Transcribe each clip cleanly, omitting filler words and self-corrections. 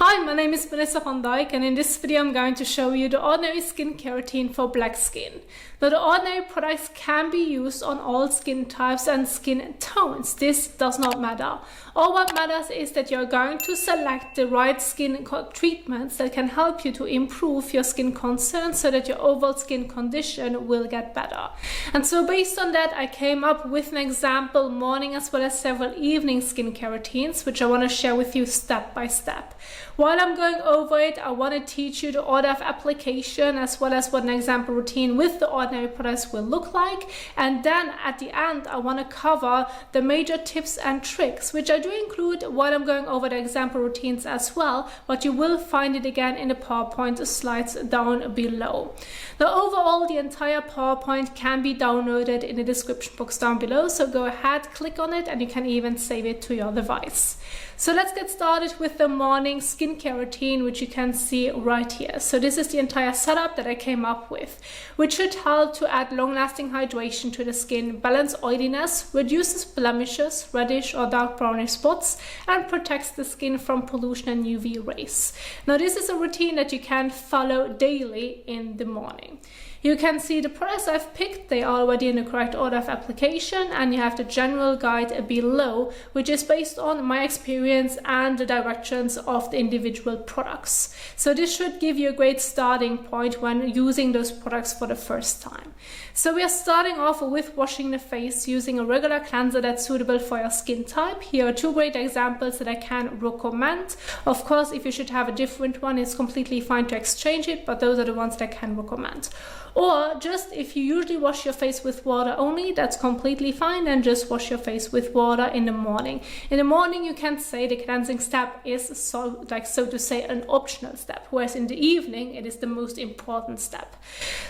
Hi, my name is Vanessa van Dijk, and in this video I'm going to show you the Ordinary skincare routine for black skin. Now, the Ordinary products can be used on all skin types and skin tones. This does not matter. All what matters is that you're going to select the right skin treatments that can help you to improve your skin concerns so that your overall skin condition will get better. And so based on that, I came up with an example morning as well as several evening skincare routines, which I want to share with you step by step. While I'm going over it, I want to teach you the order of application as well as what an example routine with the Ordinary products will look like. And then at the end, I want to cover the major tips and tricks, which I do include while I'm going over the example routines as well, but you will find it again in the PowerPoint slides down below. Now, overall, the entire PowerPoint can be downloaded in the description box down below, so go ahead, click on it, and you can even save it to your device. So let's get started with the morning skincare routine, which you can see right here. So this is the entire setup that I came up with, which should help to add long-lasting hydration to the skin, balance oiliness, reduces blemishes, reddish or dark brownish spots, and protects the skin from pollution and UV rays. Now, this is a routine that you can follow daily in the morning. You can see the products I've picked, they are already in the correct order of application, and you have the general guide below, which is based on my experience and the directions of the individual products. So this should give you a great starting point when using those products for the first time. So we are starting off with washing the face using a regular cleanser that's suitable for your skin type. Here are two great examples that I can recommend. Of course, if you should have a different one, it's completely fine to exchange it, but those are the ones that I can recommend. Or just if you usually wash your face with water only, that's completely fine, and just wash your face with water in the morning. In the morning, you can say the cleansing step is so to say an optional step, whereas in the evening it is the most important step.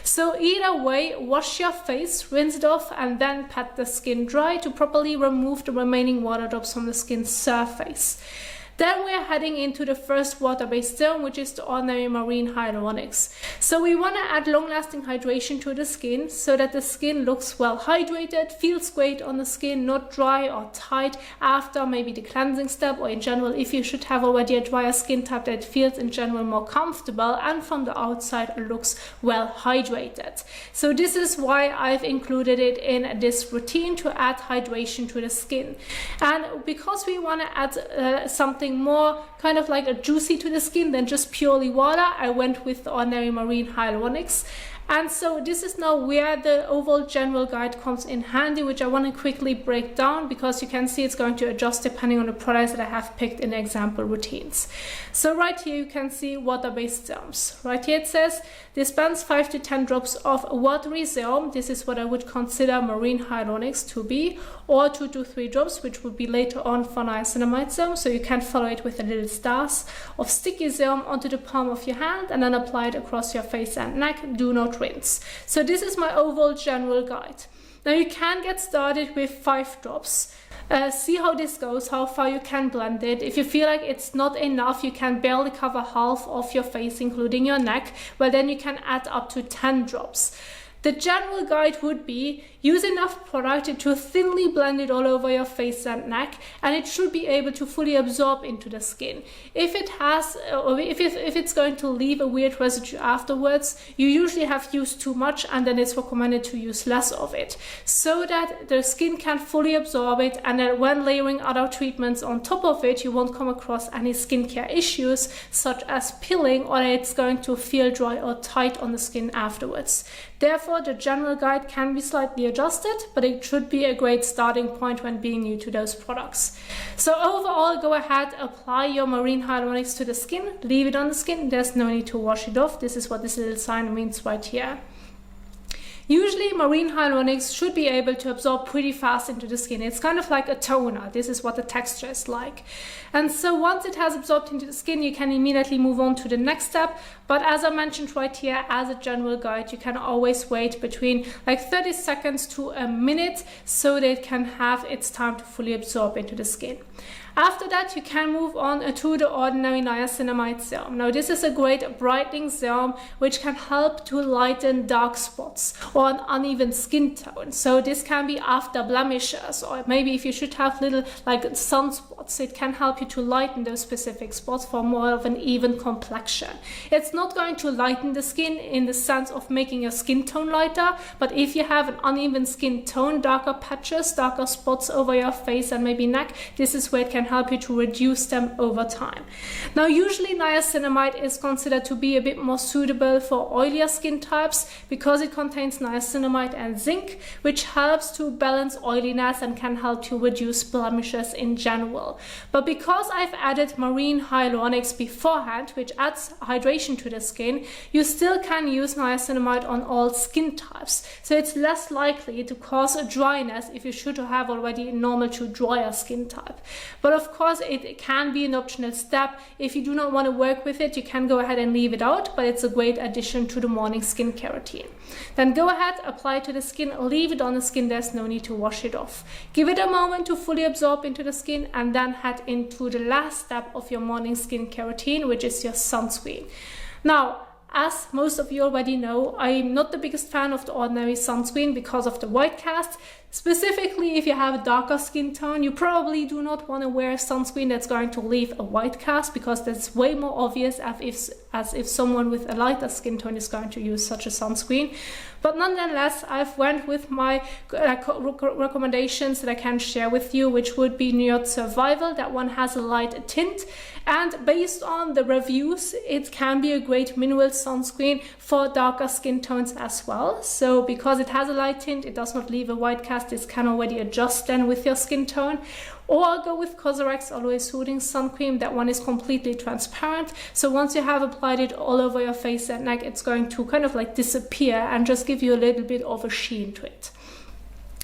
So either way, wash your face, rinse it off, and then pat the skin dry to properly remove the remaining water drops from the skin surface. Then we are heading into the first water-based serum, which is the Ordinary Marine Hyaluronics. So we want to add long-lasting hydration to the skin so that the skin looks well hydrated, feels great on the skin, not dry or tight after maybe the cleansing step, or in general, if you should have already a drier skin type, that feels in general more comfortable and from the outside looks well hydrated. So this is why I've included it in this routine, to add hydration to the skin. And because we want to add something more kind of like a juicy to the skin than just purely water, I went with the Ordinary Marine Hyaluronics. And so this is now where the overall general guide comes in handy, which I want to quickly break down because you can see it's going to adjust depending on the products that I have picked in the example routines. So right here you can see water-based serums. Right here it says dispense 5 to 10 drops of watery serum. This is what I would consider Marine Hyaluronics to be, or 2 to 3 drops, which would be later on for niacinamide serum. So you can follow it with a little stars of sticky serum onto the palm of your hand and then apply it across your face and neck. Do not rinse. So this is my overall general guide. Now you can get started with 5 drops. See how this goes, how far you can blend it. If you feel like it's not enough, you can barely cover half of your face, including your neck, well then you can add up to 10 drops. The general guide would be use enough product to thinly blend it all over your face and neck, and it should be able to fully absorb into the skin. If it has, or if it's going to leave a weird residue afterwards, you usually have used too much, and then it's recommended to use less of it, so that the skin can fully absorb it, and then when layering other treatments on top of it, you won't come across any skincare issues such as peeling, or it's going to feel dry or tight on the skin afterwards. Therefore, the general guide can be slightly adjusted, but it should be a great starting point when being new to those products. So overall, go ahead, apply your Marine Hyaluronics to the skin, leave it on the skin. There's no need to wash it off. This is what this little sign means right here. Usually Marine Hyaluronics should be able to absorb pretty fast into the skin. It's kind of like a toner. This is what the texture is like. And so once it has absorbed into the skin, you can immediately move on to the next step. But as I mentioned right here, as a general guide, you can always wait between like 30 seconds to a minute so that it can have its time to fully absorb into the skin. After that, you can move on to the Ordinary Niacinamide Serum. Now, this is a great brightening serum which can help to lighten dark spots or an uneven skin tone. So this can be after blemishes, or maybe if you should have little like sunspots spots. It can help you to lighten those specific spots for more of an even complexion. It's not going to lighten the skin in the sense of making your skin tone lighter, but if you have an uneven skin tone, darker patches, darker spots over your face and maybe neck, this is where it can help you to reduce them over time. Now, usually niacinamide is considered to be a bit more suitable for oilier skin types because it contains niacinamide and zinc, which helps to balance oiliness and can help to reduce blemishes in general. But because I've added marine hyaluronics beforehand, which adds hydration to the skin, you still can use niacinamide on all skin types. So it's less likely to cause a dryness if you should have already normal to drier skin type. But of course, it can be an optional step. If you do not want to work with it, you can go ahead and leave it out, but it's a great addition to the morning skincare routine. Then go ahead, apply it to the skin, leave it on the skin, there's no need to wash it off. Give it a moment to fully absorb into the skin and then head into the last step of your morning skincare routine, which is your sunscreen. Now, as most of you already know, I'm not the biggest fan of the ordinary sunscreen because of the white cast. Specifically, if you have a darker skin tone, you probably do not want to wear a sunscreen that's going to leave a white cast because that's way more obvious as if someone with a lighter skin tone is going to use such a sunscreen. But nonetheless, I've went with my recommendations that I can share with you, which would be Nude Survival. That one has a light tint, and based on the reviews, it can be a great mineral sunscreen for darker skin tones as well. So because it has a light tint, it does not leave a white cast. This can already adjust then with your skin tone. Or go with Cosrx Always Soothing Sun Cream. That one is completely transparent. So once you have applied it all over your face and neck, it's going to kind of like disappear and just give you a little bit of a sheen to it.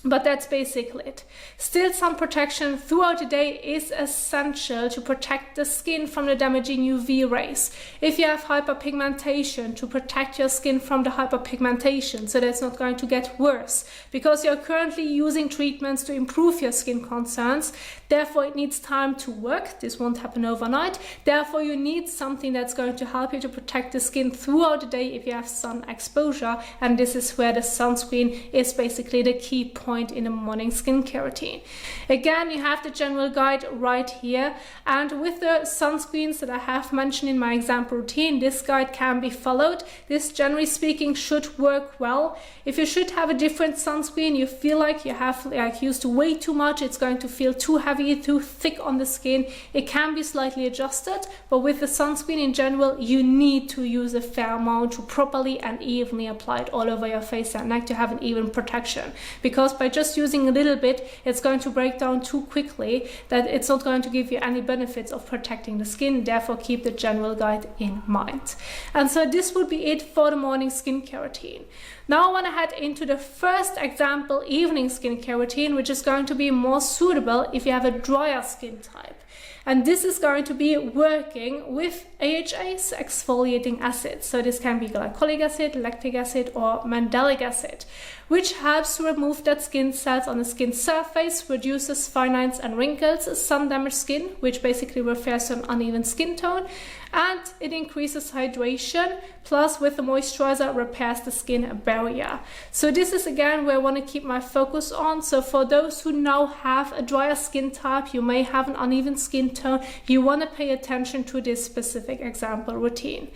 But that's basically it. Still, some protection throughout the day is essential to protect the skin from the damaging UV rays. If you have hyperpigmentation, to protect your skin from the hyperpigmentation so that it's not going to get worse. Because you're currently using treatments to improve your skin concerns, therefore it needs time to work. This won't happen overnight. Therefore you need something that's going to help you to protect the skin throughout the day if you have sun exposure. And this is where the sunscreen is basically the key point in the morning skincare routine. Again, you have the general guide right here, and with the sunscreens that I have mentioned in my example routine, this guide can be followed. This, generally speaking, should work well. If you should have a different sunscreen, you feel like you have used way too much, it's going to feel too heavy, too thick on the skin, it can be slightly adjusted. But with the sunscreen in general, you need to use a fair amount to properly and evenly apply it all over your face and neck to have an even protection. Because by just using a little bit, it's going to break down too quickly that it's not going to give you any benefits of protecting the skin. Therefore, keep the general guide in mind. And so this would be it for the morning skincare routine. Now I want to head into the first example evening skincare routine, which is going to be more suitable if you have a drier skin type. And this is going to be working with AHAs, exfoliating acids. So this can be glycolic acid, lactic acid, or mandelic acid, which helps to remove dead skin cells on the skin surface, reduces fine lines and wrinkles, sun-damaged skin, which basically refers to an uneven skin tone, and it increases hydration, plus with the moisturizer repairs the skin barrier. So this is again where I want to keep my focus on. So for those who now have a drier skin type, you may have an uneven skin tone, you want to pay attention to this specific example routine.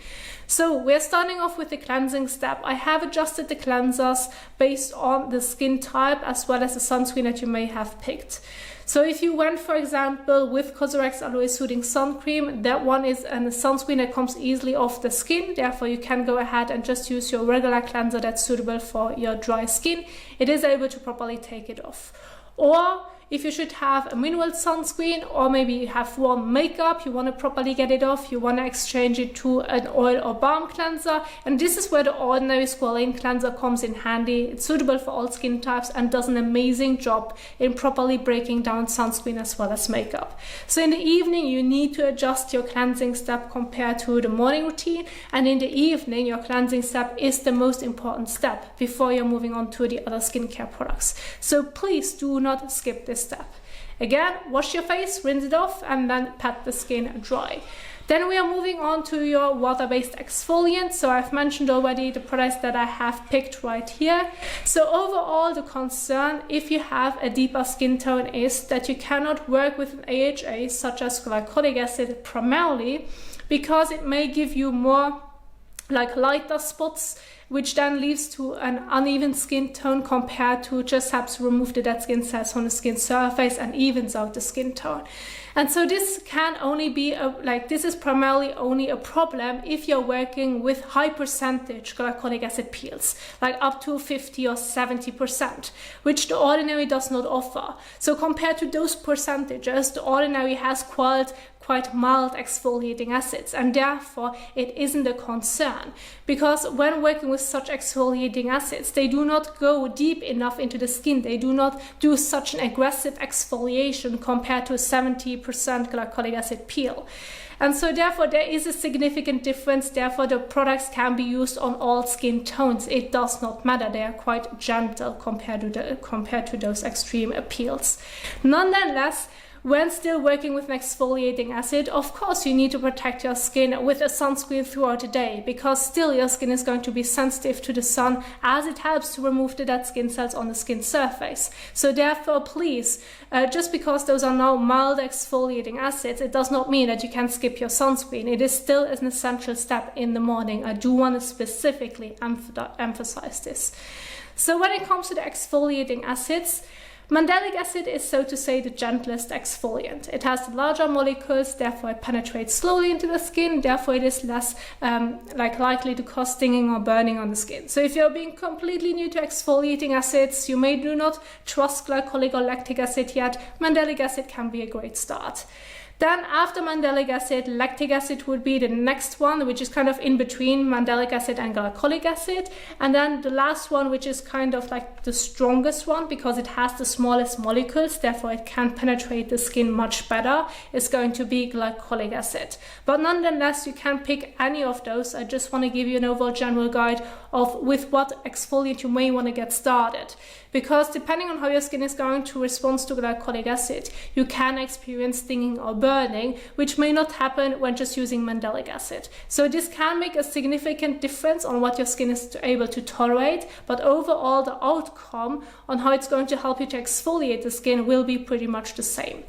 So we're starting off with the cleansing step. I have adjusted the cleansers based on the skin type as well as the sunscreen that you may have picked. So if you went, for example, with Cosrx Always Soothing Sun Cream, that one is a sunscreen that comes easily off the skin. Therefore, you can go ahead and just use your regular cleanser that's suitable for your dry skin. It is able to properly take it off. Or if you should have a mineral sunscreen, or maybe you have worn makeup, you want to properly get it off, you want to exchange it to an oil or balm cleanser, and this is where the ordinary squalane cleanser comes in handy. It's suitable for all skin types and does an amazing job in properly breaking down sunscreen as well as makeup. So in the evening, you need to adjust your cleansing step compared to the morning routine, and in the evening, your cleansing step is the most important step before you're moving on to the other skincare products. So please do not skip this step. Again, wash your face, rinse it off, and then pat the skin dry. Then we are moving on to your water-based exfoliant. So I've mentioned already the products that I have picked right here. So overall, the concern if you have a deeper skin tone is that you cannot work with an AHA such as glycolic acid primarily, because it may give you more like lighter spots, which then leads to an uneven skin tone compared to just helps remove the dead skin cells from the skin surface and evens out the skin tone. And so this can only be this is primarily only a problem if you're working with high percentage glycolic acid peels, like up to 50 or 70%, which the Ordinary does not offer. So compared to those percentages, the Ordinary has quite mild exfoliating acids, and therefore it isn't a concern, because when working with such exfoliating acids, they do not go deep enough into the skin. They do not do such an aggressive exfoliation compared to a 70% glycolic acid peel. And so therefore there is a significant difference. Therefore the products can be used on all skin tones. It does not matter. They are quite gentle compared to those extreme appeals. Nonetheless, when still working with an exfoliating acid, of course you need to protect your skin with a sunscreen throughout the day, because still your skin is going to be sensitive to the sun, as it helps to remove the dead skin cells on the skin surface. So therefore, please, just because those are now mild exfoliating acids, it does not mean that you can skip your sunscreen. It is still an essential step in the morning. I do want to specifically emphasize this. So when it comes to the exfoliating acids, mandelic acid is, so to say, the gentlest exfoliant. It has the larger molecules, therefore it penetrates slowly into the skin, therefore it is less likely to cause stinging or burning on the skin. So if you're being completely new to exfoliating acids, you may do not trust glycolic or lactic acid yet, mandelic acid can be a great start. Then after mandelic acid, lactic acid would be the next one, which is kind of in between mandelic acid and glycolic acid. And then the last one, which is kind of like the strongest one because it has the smallest molecules, therefore it can penetrate the skin much better, is going to be glycolic acid. But nonetheless, you can pick any of those. I just want to give you an overall general guide of with what exfoliant you may want to get started. Because depending on how your skin is going to respond to glycolic acid, you can experience stinging or burning, which may not happen when just using mandelic acid. So this can make a significant difference on what your skin is able to tolerate, but overall the outcome on how it's going to help you to exfoliate the skin will be pretty much the same.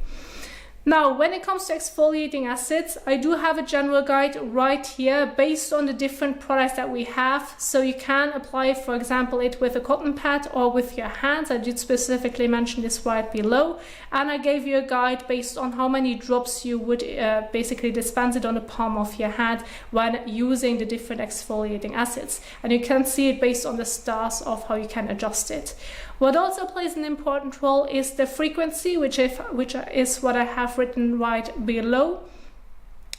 Now, when it comes to exfoliating acids, I do have a general guide right here based on the different products that we have. So you can apply, for example, it with a cotton pad or with your hands. I did specifically mention this right below. And I gave you a guide based on how many drops you would basically dispense it on the palm of your hand when using the different exfoliating acids. And you can see it based on the stars of how you can adjust it. What also plays an important role is the frequency, which is what I have written right below.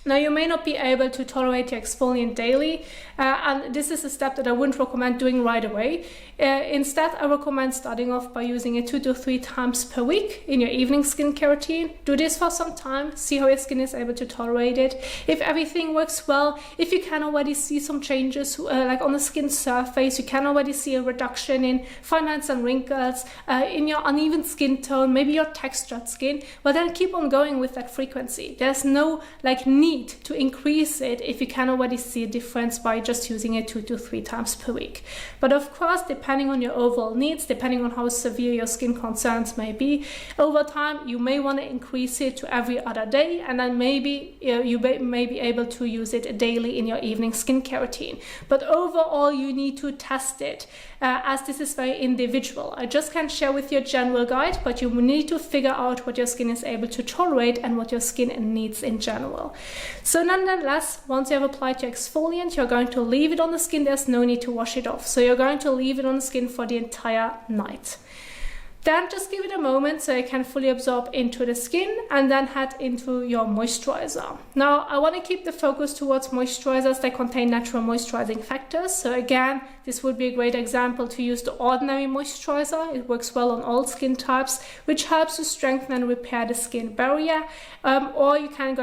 Now, you may not be able to tolerate your exfoliant daily, and this is a step that I wouldn't recommend doing right away. Instead, I recommend starting off by using it 2 to 3 times per week in your evening skincare routine. Do this for some time, see how your skin is able to tolerate it. If everything works well, if you can already see some changes like on the skin surface, you can already see a reduction in fine lines and wrinkles, in your uneven skin tone, maybe your textured skin, well then keep on going with that frequency. There's no need to increase it if you can already see a difference by just using it 2 to 3 times per week. But of course, depending on your overall needs, depending on how severe your skin concerns may be, over time you may want to increase it to every other day, and then maybe you may be able to use it daily in your evening skincare routine. But overall, you need to test it as this is very individual. I just can share with you a general guide, but you need to figure out what your skin is able to tolerate and what your skin needs in general. So nonetheless, once you have applied your exfoliant, you're going to leave it on the skin. There's no need to wash it off. So you're going to leave it on the skin for the entire night. Then just give it a moment so it can fully absorb into the skin, and then head into your moisturizer. Now, I want to keep the focus towards moisturizers that contain natural moisturizing factors. So again, this would be a great example to use the Ordinary moisturizer. It works well on all skin types, which helps to strengthen and repair the skin barrier. Or you can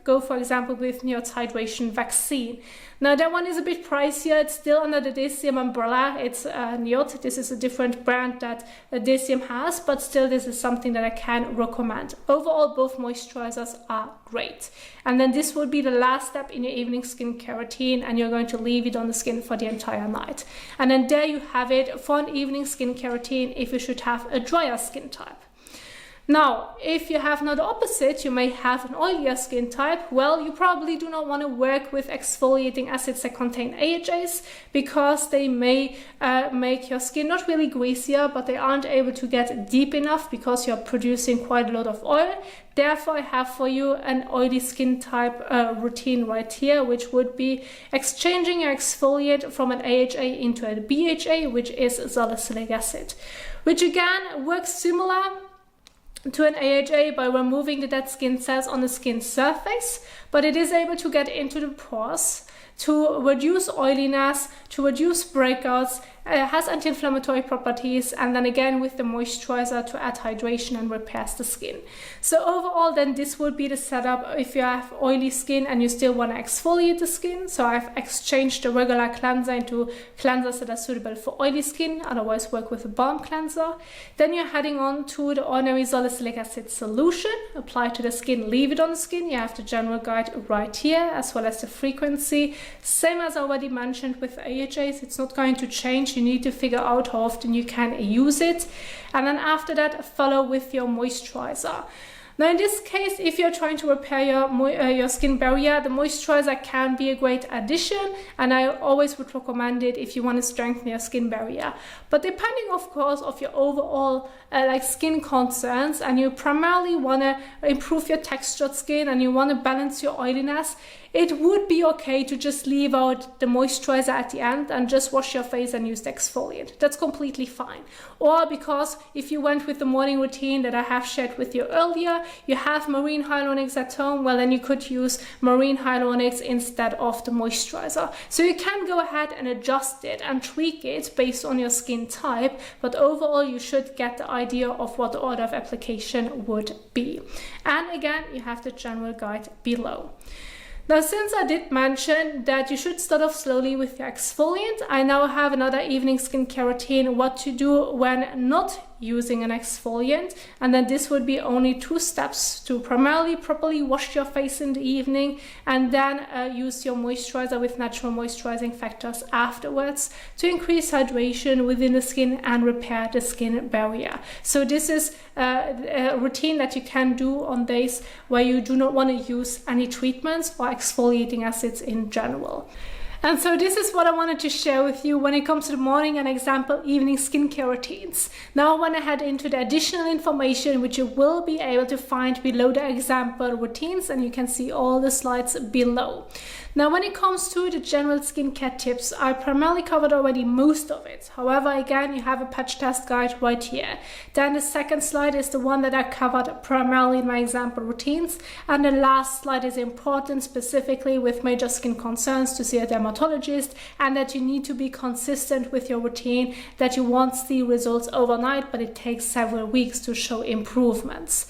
go for example, with NIOD's Hydration Vaccine. Now, that one is a bit pricier. It's still under the DECIEM umbrella. It's NIOD. This is a different brand that DECIEM has, but still this is something that I can recommend. Overall, both moisturizers are great. And then this would be the last step in your evening skincare routine, and you're going to leave it on the skin for the entire night. And then there you have it for an evening skincare routine if you should have a drier skin type. Now, if you have not the opposite, you may have an oilier skin type, well, you probably do not want to work with exfoliating acids that contain AHAs, because they may make your skin not really greasier, but they aren't able to get deep enough because you're producing quite a lot of oil. Therefore, I have for you an oily skin type routine right here, which would be exchanging your exfoliant from an AHA into a BHA, which is salicylic acid, which again works similar to an AHA by removing the dead skin cells on the skin surface, but it is able to get into the pores to reduce oiliness, to reduce breakouts, has anti-inflammatory properties, and then again with the moisturizer to add hydration and repairs the skin. So overall then this would be the setup if you have oily skin and you still want to exfoliate the skin. So I've exchanged the regular cleanser into cleansers that are suitable for oily skin, otherwise work with a balm cleanser. Then you're heading on to the ordinary salicylic acid solution, apply to the skin, leave it on the skin. You have the general guide right here, as well as the frequency. Same as already mentioned with AHAs, it's not going to change. You need to figure out how often you can use it. And then after that, follow with your moisturizer. Now in this case, if you're trying to repair your skin barrier, the moisturizer can be a great addition, and I always would recommend it if you want to strengthen your skin barrier. But depending of course of your overall skin concerns, and you primarily want to improve your textured skin and you want to balance your oiliness, it would be okay to just leave out the moisturizer at the end and just wash your face and use the exfoliant. That's completely fine. Or because if you went with the morning routine that I have shared with you earlier, you have marine hyaluronics at home, well then you could use marine hyaluronics instead of the moisturizer. So you can go ahead and adjust it and tweak it based on your skin type, but overall you should get the idea of what the order of application would be. And again, you have the general guide below. Now, since I did mention that you should start off slowly with your exfoliant, I now have another evening skincare routine, what to do when not using an exfoliant. And then this would be only 2 steps to primarily properly wash your face in the evening, and then use your moisturizer with natural moisturizing factors afterwards to increase hydration within the skin and repair the skin barrier. So this is a routine that you can do on days where you do not want to use any treatments or exfoliating acids in general. And so this is what I wanted to share with you when it comes to the morning and example evening skincare routines. Now I want to head into the additional information which you will be able to find below the example routines, and you can see all the slides below. Now when it comes to the general skincare tips, I primarily covered already most of it. However, again, you have a patch test guide right here. Then the second slide is the one that I covered primarily in my example routines, and the last slide is important specifically with major skin concerns to see a dermatologist, and that you need to be consistent with your routine, that you won't see results overnight, but it takes several weeks to show improvements.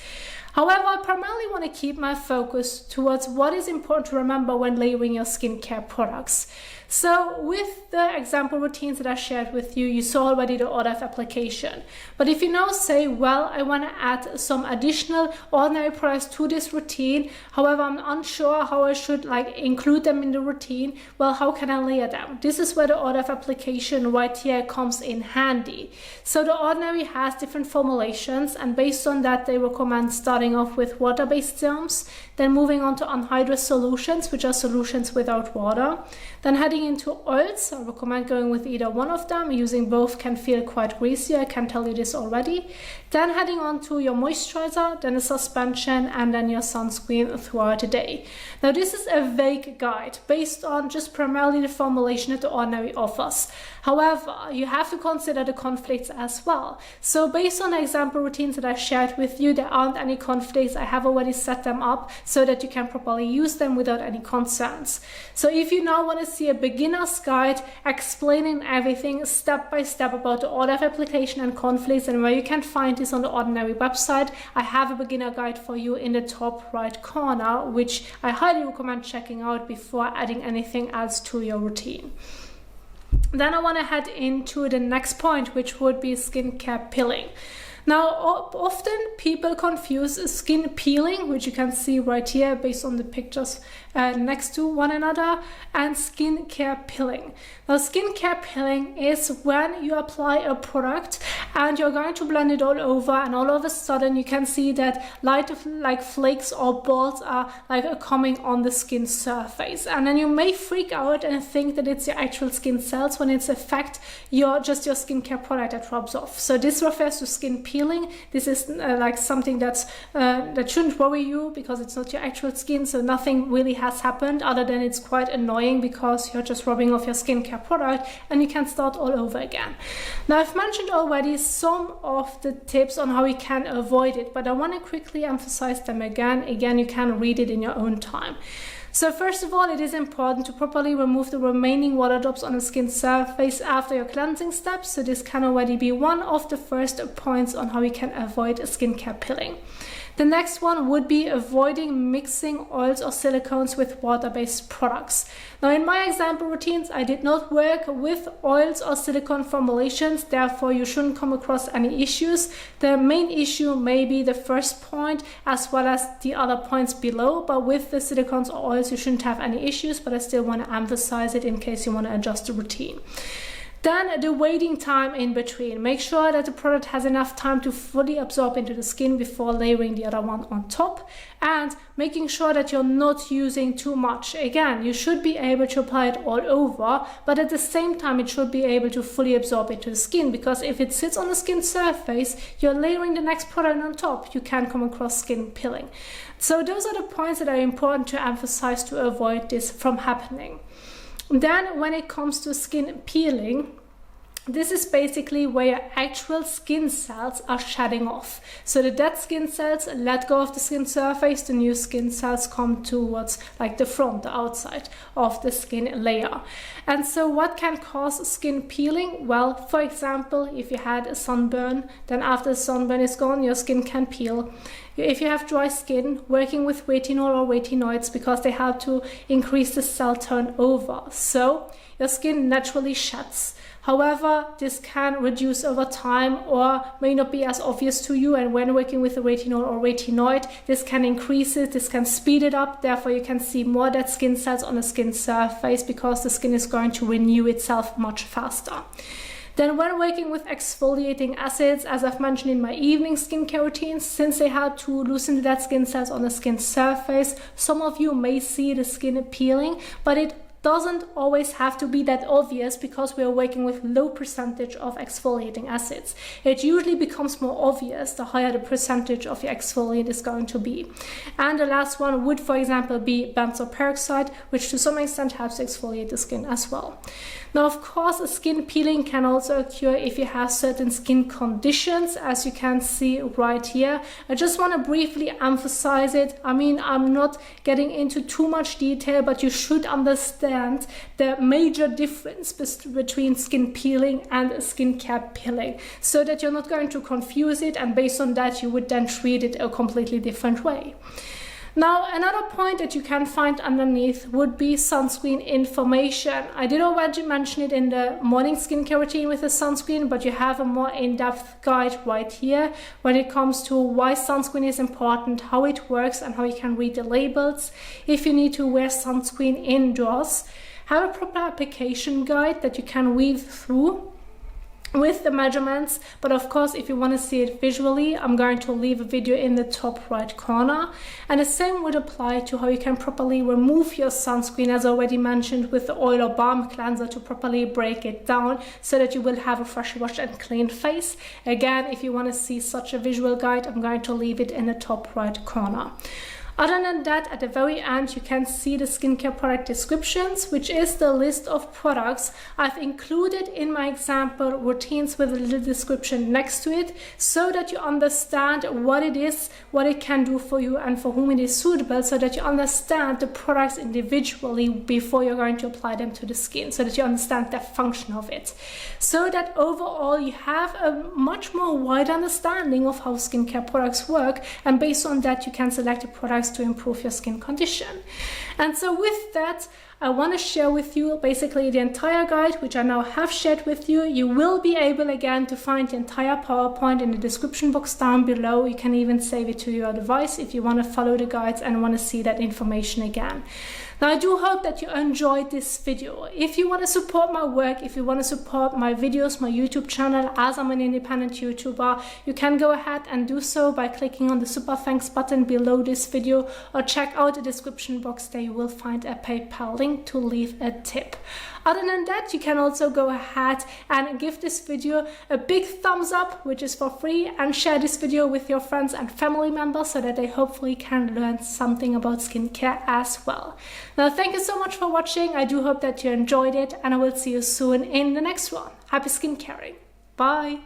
However, I primarily want to keep my focus towards what is important to remember when layering your skincare products. So with the example routines that I shared with you, you saw already the order of application. But if you now say, well, I want to add some additional ordinary products to this routine, however, I'm unsure how I should include them in the routine, well, how can I layer them? This is where the order of application right here comes in handy. So the ordinary has different formulations, and based on that, they recommend starting off with water-based serums, then moving on to anhydrous solutions, which are solutions without water, then heading into oils. I recommend going with either one of them. Using both can feel quite greasy, I can tell you this already. Then heading on to your moisturizer, then a suspension, and then your sunscreen throughout the day. Now this is a vague guide based on just primarily the formulation that the ordinary offers. However, you have to consider the conflicts as well. So based on the example routines that I shared with you, there aren't any conflicts. I have already set them up so that you can properly use them without any concerns. So if you now want to see a beginner's guide explaining everything step by step about the order of application and conflicts, and where you can find this on the ordinary website, I have a beginner guide for you in the top right corner, which I highly recommend checking out before adding anything else to your routine. Then I want to head into the next point, which would be skincare pilling. Now, often people confuse skin peeling, which you can see right here based on the pictures next to one another, and skincare peeling. Now, skincare peeling is when you apply a product and you're going to blend it all over, and all of a sudden you can see that light of like flakes or balls are like coming on the skin surface, and then you may freak out and think that it's your actual skin cells when it's in fact your skincare product that rubs off. So this refers to skin peeling. This is like something that shouldn't worry you because it's not your actual skin, so nothing really has happened other than it's quite annoying because you're just rubbing off your skincare product and you can start all over again. Now, I've mentioned already some of the tips on how you can avoid it, but I want to quickly emphasize them again. Again, you can read it in your own time. So first of all, it is important to properly remove the remaining water drops on the skin surface after your cleansing steps. So this can already be one of the first points on how you can avoid skincare peeling. The next one would be avoiding mixing oils or silicones with water-based products. Now, in my example routines, I did not work with oils or silicone formulations, therefore you shouldn't come across any issues. The main issue may be the first point as well as the other points below, but with the silicones or oils you shouldn't have any issues, but I still want to emphasize it in case you want to adjust the routine. Then the waiting time in between. Make sure that the product has enough time to fully absorb into the skin before layering the other one on top, and making sure that you're not using too much. Again, you should be able to apply it all over, but at the same time it should be able to fully absorb into the skin, because if it sits on the skin surface, you're layering the next product on top, you can come across skin peeling. So those are the points that are important to emphasize to avoid this from happening. Then when it comes to skin peeling, this is basically where your actual skin cells are shedding off. So the dead skin cells let go of the skin surface, the new skin cells come towards like the front, the outside of the skin layer. And so what can cause skin peeling? Well, for example, if you had a sunburn, then after the sunburn is gone, your skin can peel. If you have dry skin, working with retinol or retinoids because they help to increase the cell turnover. So your skin naturally sheds. However, this can reduce over time or may not be as obvious to you, and when working with a retinol or retinoid, this can increase it, this can speed it up, therefore you can see more dead skin cells on the skin surface because the skin is going to renew itself much faster. Then when working with exfoliating acids, as I've mentioned in my evening skincare routines, since they help to loosen the dead skin cells on the skin surface, some of you may see the skin peeling, but it doesn't always have to be that obvious because we are working with low percentage of exfoliating acids. It usually becomes more obvious the higher the percentage of your exfoliant is going to be. And the last one would, for example, be benzoyl peroxide, which to some extent helps exfoliate the skin as well. Now, of course, skin peeling can also occur if you have certain skin conditions, as you can see right here. I just want to briefly emphasize it. I mean, I'm not getting into too much detail, but you should understand the major difference between skin peeling and skincare peeling, so that you're not going to confuse it, and based on that you would then treat it a completely different way. Now, another point that you can find underneath would be sunscreen information. I did already mention it in the morning skincare routine with the sunscreen, but you have a more in-depth guide right here when it comes to why sunscreen is important, how it works, and how you can read the labels. If you need to wear sunscreen indoors, have a proper application guide that you can read through with the measurements, but of course if you want to see it visually, I'm going to leave a video in the top right corner. And the same would apply to how you can properly remove your sunscreen, as already mentioned, with the oil or balm cleanser to properly break it down so that you will have a fresh wash and clean face. Again, if you want to see such a visual guide, I'm going to leave it in the top right corner. Other than that, at the very end, you can see the skincare product descriptions, which is the list of products I've included in my example routines with a little description next to it, so that you understand what it is, what it can do for you, and for whom it is suitable, so that you understand the products individually before you're going to apply them to the skin, so that you understand the function of it. So that overall you have a much more wide understanding of how skincare products work, and based on that you can select the products skincare to improve your skin condition. And so with that, I want to share with you basically the entire guide, which I now have shared with you. You will be able again to find the entire PowerPoint in the description box down below. You can even save it to your device if you want to follow the guides and want to see that information again. Now, I do hope that you enjoyed this video. If you want to support my work, if you want to support my videos, my YouTube channel, as I'm an independent YouTuber, you can go ahead and do so by clicking on the super thanks button below this video, or check out the description box. There you will find a PayPal link to leave a tip. Other than that, you can also go ahead and give this video a big thumbs up, which is for free, and share this video with your friends and family members so that they hopefully can learn something about skincare as well. Now, thank you so much for watching. I do hope that you enjoyed it, and I will see you soon in the next one. Happy skincaring. Bye.